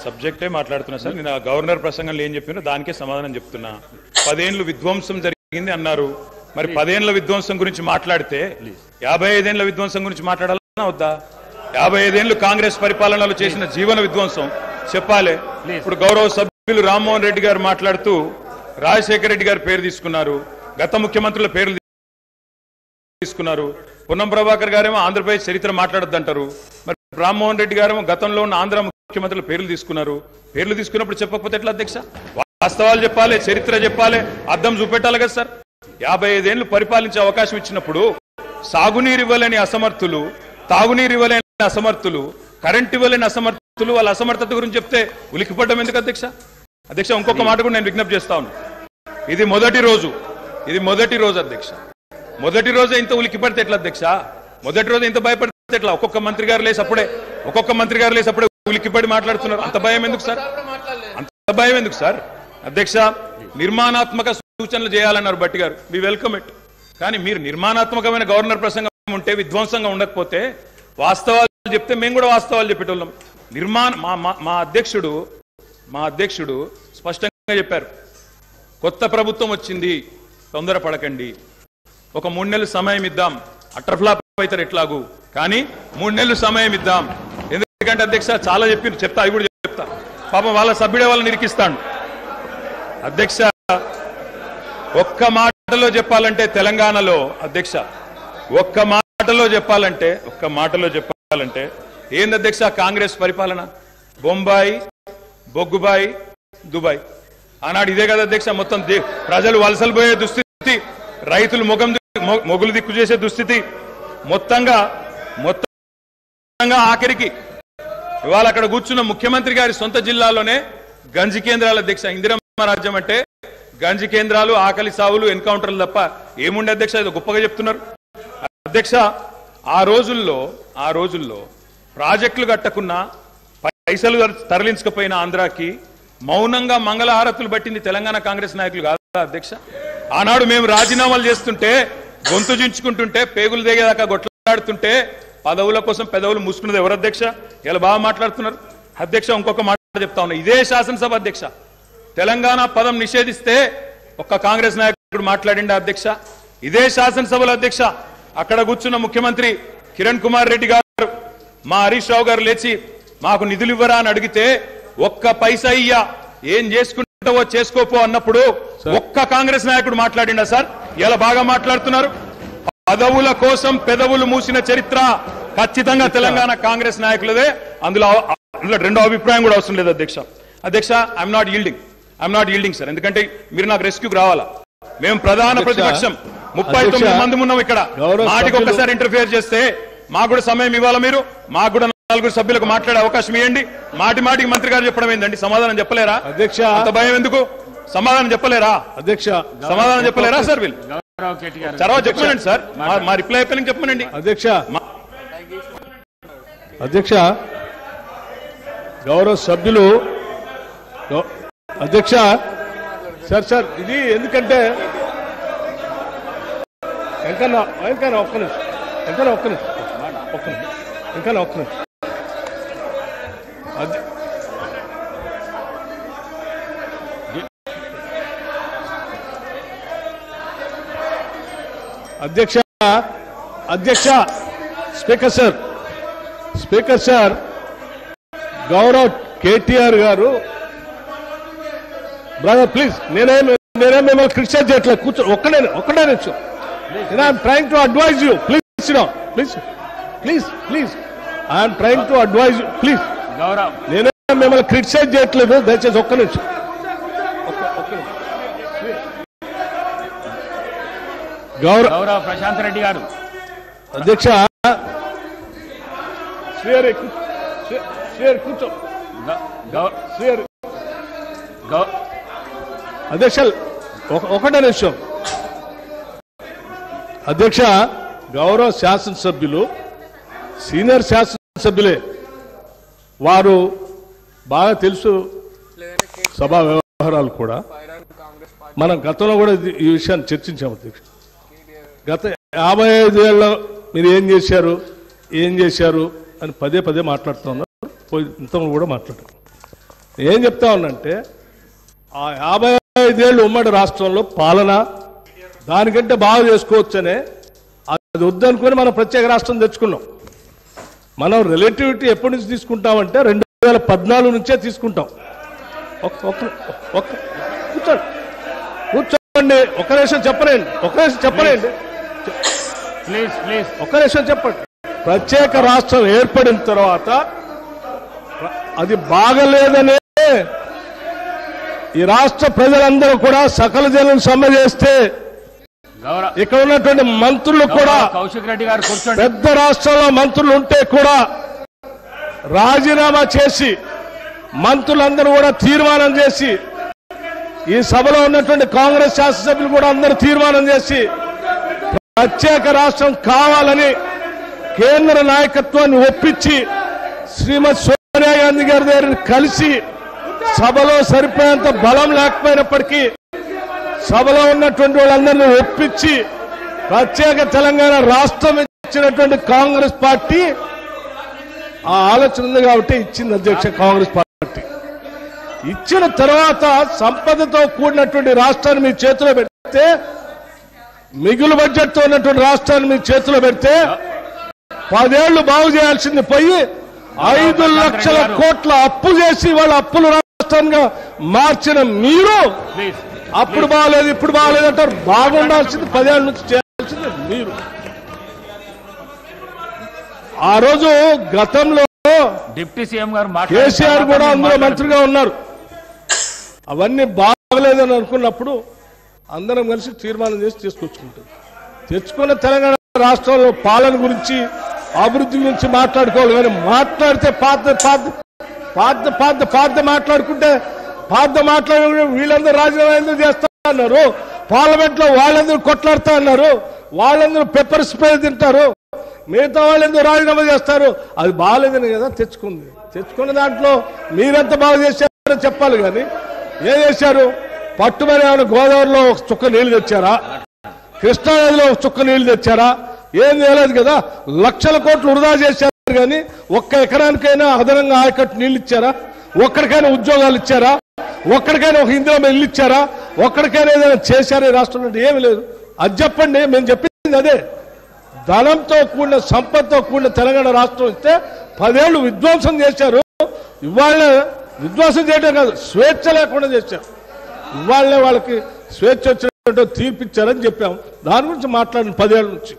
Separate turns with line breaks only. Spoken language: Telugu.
సబ్జెక్టే మాట్లాడుతున్నా సార్. నేను గవర్నర్ ప్రసంగంలో ఏం చెప్పినా దానికే సమాధానం చెప్తున్నా. 10 ఏళ్ళు విధ్వంసం జరిగింది అన్నారు. మరి 10 ఏళ్ల విధ్వంసం గురించి మాట్లాడితే 55 ఏళ్ల విధ్వంసం గురించి మాట్లాడాలన్నా వద్దా? 55 ఏళ్లు కాంగ్రెస్ పరిపాలనలో చేసిన జీవన విధ్వంసం చెప్పాలి. ఇప్పుడు గౌరవ సభ్యులు రామ్మోహన్ రెడ్డి గారు మాట్లాడుతూ రాజశేఖర రెడ్డి గారి పేరు తీసుకున్నారు, గత ముఖ్యమంత్రుల పేర్లు తీసుకున్నారు. పొన్నం ప్రభాకర్ గారేమో ఆంధ్రప్రదేశ్ చరిత్ర మాట్లాడొద్దంటారు. మరి రామ్మోహన్ రెడ్డి గారేమో గతంలో ఉన్న ఆంధ్ర ముఖ్యమంత్రుల పేర్లు తీసుకున్నారు. పేర్లు తీసుకున్నప్పుడు చెప్పకపోతే ఎట్లా అధ్యక్ష? వాస్తవాలు చెప్పాలి, చరిత్ర చెప్పాలి, అద్దం చూపెట్టాలి కదా సార్. 55 ఏళ్లు పరిపాలించే అవకాశం ఇచ్చినప్పుడు సాగునీరు ఇవ్వలేని అసమర్థులు, తాగునీరు ఇవ్వలేని అసమర్థులు, కరెంట్ ఇవ్వలేని అసమర్థులు, వాళ్ళ అసమర్థత గురించి చెప్తే ఉలికిపడ్డం ఎందుకు అధ్యక్ష? అధ్యక్ష ఇంకొక మాట కూడా నేను విజ్ఞప్తి చేస్తా ఉన్నాను. ఇది మొదటి రోజు అధ్యక్ష. మొదటి రోజే ఇంత ఉలికిపడితే ఎట్లా అధ్యక్ష? మొదటి రోజు ఇంత భయపడితే ఎట్లా? ఒక్కొక్క మంత్రి గారు లేసి అప్పుడే ఉలికిపడి మాట్లాడుతున్నారు. అంత భయం ఎందుకు సార్? అంత భయం ఎందుకు సార్? అధ్యక్ష, నిర్మాణాత్మక సూచనలు చేయాలన్నారు భట్టి గారు, వి వెల్కమ్ ఇట్. కానీ మీరు నిర్మాణాత్మకమైన గవర్నర్ ప్రసంగం ఉంటే, విధ్వంసంగా ఉండకపోతే వాస్తవాలు చెప్తే మేము కూడా వాస్తవాలు చెప్పేటోళ్ళం. మా అధ్యక్షుడు స్పష్టంగా చెప్పారు, కొత్త ప్రభుత్వం వచ్చింది, తొందరపడకండి, ఒక 3 నెలలు సమయం ఇద్దాం, అట్రఫ్లాప్ అవుతారు ఎట్లాగూ, కానీ 3 నెలలు సమయం ఇద్దాం. ఎందుకంటే అధ్యక్ష చాలా చెప్తా, అవి కూడా చెప్తా. పాపం వాళ్ళ సభ్యుడే వాళ్ళని నిరికిస్తాడు. అధ్యక్ష, ఒక్క మాటలో చెప్పాలంటే తెలంగాణలో అధ్యక్ష, ఒక్క మాటలో చెప్పాలంటే ఏంది అధ్యక్ష కాంగ్రెస్ పరిపాలన? బొంబాయి, బొగ్గుబాయి, దుబాయ్. ఆనాడు ఇదే కదా అధ్యక్ష. మొత్తం ప్రజలు వలసలు పోయే దుస్థితి, రైతులు మొగులు దిక్కు చేసే దుస్థితి, మొత్తంగా ఆఖరికి ఇవాళ అక్కడ కూర్చున్న ముఖ్యమంత్రి గారి సొంత జిల్లాలోనే గంజి కేంద్రాల అధ్యక్ష. ఇందిరమ్మ రాజ్యం అంటే గంజి కేంద్రాలు, ఆకలి సావులు, ఎన్కౌంటర్లు తప్ప ఏముండే అధ్యక్ష? ఇది గొప్పగా చెప్తున్నారు అధ్యక్ష. ఆ రోజుల్లో ప్రాజెక్టులు కట్టకున్నా, పైసలు తరలించకపోయిన ఆంధ్రాకి మౌనంగా మంగళహారతులు పట్టింది తెలంగాణ కాంగ్రెస్ నాయకులు కాదా అధ్యక్ష? ఆనాడు మేము రాజీనామాలు చేస్తుంటే, గొంతు చించుకుంటుంటే, పేగులు దిగేదాకా కొట్లాడుతుంటే, పదవుల కోసం పెదవులు మూసుకున్నది ఎవరు అధ్యక్ష? ఇలా బాగా మాట్లాడుతున్నారు అధ్యక్ష. ఇంకొక మాట చెప్తా ఉన్నా, ఇదే శాసనసభ అధ్యక్ష, తెలంగాణ పదం నిషేధిస్తే ఒక్క కాంగ్రెస్ నాయకుడు మాట్లాడిండా అధ్యక్ష? ఇదే శాసనసభలో అధ్యక్ష, అక్కడ కూర్చున్న ముఖ్యమంత్రి కిరణ్ కుమార్ రెడ్డి గారు, మా హరీష్ రావు గారు లేచి మాకు నిధులు ఇవ్వరా అని అడిగితే, ఒక్క పైసా ఇయ్యా, ఏం చేసుకుంటావో చేసుకోపో అన్నప్పుడు ఒక్క కాంగ్రెస్ నాయకుడు మాట్లాడిండా సార్? ఇలా బాగా మాట్లాడుతున్నారు. పదవుల కోసం పెదవులు మూసిన చరిత్ర ఖచ్చితంగా తెలంగాణ కాంగ్రెస్ నాయకులదే. అందులో రెండో అభిప్రాయం కూడా అవసరం లేదు అధ్యక్ష. I'm not yielding sir. ఎందుకంటే మీరు నాకు రెస్క్యూకి రావాలా. మేము ప్రధాన ప్రతిపక్షం, 39 మంది ఉన్నాం ఇక్కడ. మాటికి ఒక్కసారి ఇంటర్ఫియర్ చేస్తే మాకు కూడా సమయం ఇవ్వాలా. మీరు మాకు కూడా 4 సభ్యులకు మాట్లాడే అవకాశం ఇవ్వండి. మాటికి మంత్రి గారు చెప్పడం ఏంటండి? సమాధానం చెప్పలేరా అధ్యక్ష? అంత భయం ఎందుకు? సమాధానం చెప్పలేరా అధ్యక్ష? సమాధానం చెప్పలేరా సార్? వీళ్ళు చరవా చెప్పమనండి సార్, మా రిప్లై అయిపోయిన చెప్పమనండి
అధ్యక్ష. గౌరవ సభ్యులు అధ్యక్ష, సార్ ఇది ఎందుకంటే ఒక్క నిమిషం అధ్యక్ష స్పీకర్ సార్, గౌరవ్ కేటీఆర్ గారు, బ్రదర్ ప్లీజ్, నేనేం మిమ్మల్ని క్రిటిసైజ్ చేయట్లేదు, కూర్చో, ఒక్కడే నిమిషం. I'm trying to advise you, please I'm trying to advise you, please. నేనే మిమ్మల్ని క్రిటిసైజ్ చేయట్లేదు, దయచేసి ఒక్క నిమిషం. గౌరవ
ప్రశాంత్ రెడ్డి గారు
అధ్యక్ష, కూర్చో అధ్యక్ష, ఒకటే నిమిషం అధ్యక్ష. గౌరవ శాసనసభ్యులు, సీనియర్ శాసనసభ్యులే, వారు బాగా తెలుసు సభా వ్యవహారాలు కూడా. మనం గతంలో కూడా ఈ విషయాన్ని చర్చించాము అధ్యక్ష. గత 55 ఏళ్ళలో మీరు ఏం చేశారు అని పదే మాట్లాడుతూ ఉన్నారు. ఇంతలో కూడా మాట్లాడారు. ఏం చెప్తా ఉన్నంటే ఆ 55 ఏళ్ళు ఉమ్మడి రాష్ట్రంలో పాలన దానికంటే బాగా చేసుకోవచ్చనే అది వద్దనుకొని మనం ప్రత్యేక రాష్ట్రం తెచ్చుకున్నాం. మనం రిలేటివిటీ ఎప్పటి నుంచి తీసుకుంటామంటే 2014 నుంచే తీసుకుంటాం. కూర్చోండి, ఒక నిమిషం చెప్పలేండి, ఒక నిమిషం చెప్పండి. ప్రత్యేక రాష్ట్రం ఏర్పడిన తర్వాత అది బాగలేదనే ఈ రాష్ట్ర ప్రజలందరూ కూడా సకల జనం సమ్మె చేస్తే ఇక్కడ ఉన్నటువంటి మంత్రులు కూడా
కౌశిక్ రెడ్డి గారు కూర్చోండి.
పెద్ద రాష్ట్రంలో మంత్రులు ఉంటే కూడా రాజీనామా చేసి మంత్రులందరూ కూడా తీర్మానం చేసి ఈ సభలో ఉన్నటువంటి కాంగ్రెస్ శాసనసభ్యులు కూడా అందరూ తీర్మానం చేసి ప్రత్యేక రాష్ట్రం కావాలని కేంద్ర నాయకత్వాన్ని ఒప్పించి శ్రీమతి సోనియా గాంధీ గారి దగ్గర కలిసి సభలో సరిపోయేంత బలం లేకపోయినప్పటికీ సభలో ఉన్నటువంటి వాళ్ళందరినీ ఒప్పించి ప్రత్యేక తెలంగాణ రాష్ట్రం ఇచ్చినటువంటి కాంగ్రెస్ పార్టీ ఆ ఆలోచన ఉంది కాబట్టి ఇచ్చింది అధ్యక్ష. కాంగ్రెస్ పార్టీ ఇచ్చిన తర్వాత సంపదతో కూడినటువంటి రాష్ట్రాన్ని మీ చేతిలో పెడితే, మిగులు బడ్జెట్ తో ఉన్నటువంటి రాష్ట్రాన్ని మీ చేతిలో పెడితే 10 ఏళ్లు బాగు చేయాల్సింది పోయి 5 లక్షల కోట్ల అప్పు చేసి వాళ్ళ అప్పులు రాష్ట్రంగా మార్చిన మీరు అప్పుడు బాగలేదు ఇప్పుడు బాగలేదు అంటారు. బాగుండాల్సింది 10 ఏళ్ల నుంచి చేయాల్సింది మీరు. ఆ రోజు గతంలో
డిప్యూటీ సీఎం గారు
కేసీఆర్ కూడా అందులో మంత్రిగా ఉన్నారు. అవన్నీ బాగలేదని అనుకున్నప్పుడు అందరం కలిసి తీర్మానం చేసి తీసుకొచ్చుకుంటారు. తెచ్చుకున్న తెలంగాణ రాష్ట్రంలో పాలన గురించి అభివృద్ధి గురించి మాట్లాడుకోవాలి. కానీ మాట్లాడితే పాత మాట్లాడుకుంటే వీళ్ళందరూ రాజీనామా ఎందుకు చేస్తా అన్నారు, పార్లమెంట్ లో వాళ్ళందరూ కొట్లాడుతా అన్నారు, వాళ్ళందరూ పెప్పర్ స్ప్రే తింటారు, మిగతా వాళ్ళందరూ రాజీనామా చేస్తారు. అది బాగాలేదని కదా తెచ్చుకున్న దాంట్లో మీరెంత బాగా చేశారో చెప్పాలి. కానీ ఏం చేశారు? పట్టుమని ఏమైనా గోదావరిలో ఒక చుక్క నీళ్లు తెచ్చారా? కృష్ణానదిలో ఒక చుక్క నీళ్లు తెచ్చారా? ఏం చేయలేదు కదా. లక్షల కోట్లు వృధా చేశారు. కానీ ఒక్క ఎకరానికైనా అదనంగా ఆయకట్టు నీళ్లు ఇచ్చారా? ఒక్కడికైనా ఉద్యోగాలు ఇచ్చారా? ఒక్కడికైనా ఒక ఇందిరా ఇల్లు ఇచ్చారా? ఒక్కడికైనా ఏదైనా చేశారా? ఈ రాష్ట్రంలో ఏమి లేదు. అది చెప్పండి. మేము చెప్పింది అదే. ధనంతో కూడిన సంపదతో కూడిన తెలంగాణ రాష్ట్రం ఇస్తే 10 ఏళ్లు విధ్వంసం చేశారు. ఇవాళ విధ్వంసం చేయడం కాదు, స్వేచ్ఛ లేకుండా చేశారు. ఇవాళనే వాళ్ళకి స్వేచ్ఛ వచ్చినట్టు తీర్పిచ్చారని చెప్పాము. దాని గురించి మాట్లాడిన 10 ఏళ్ల నుంచి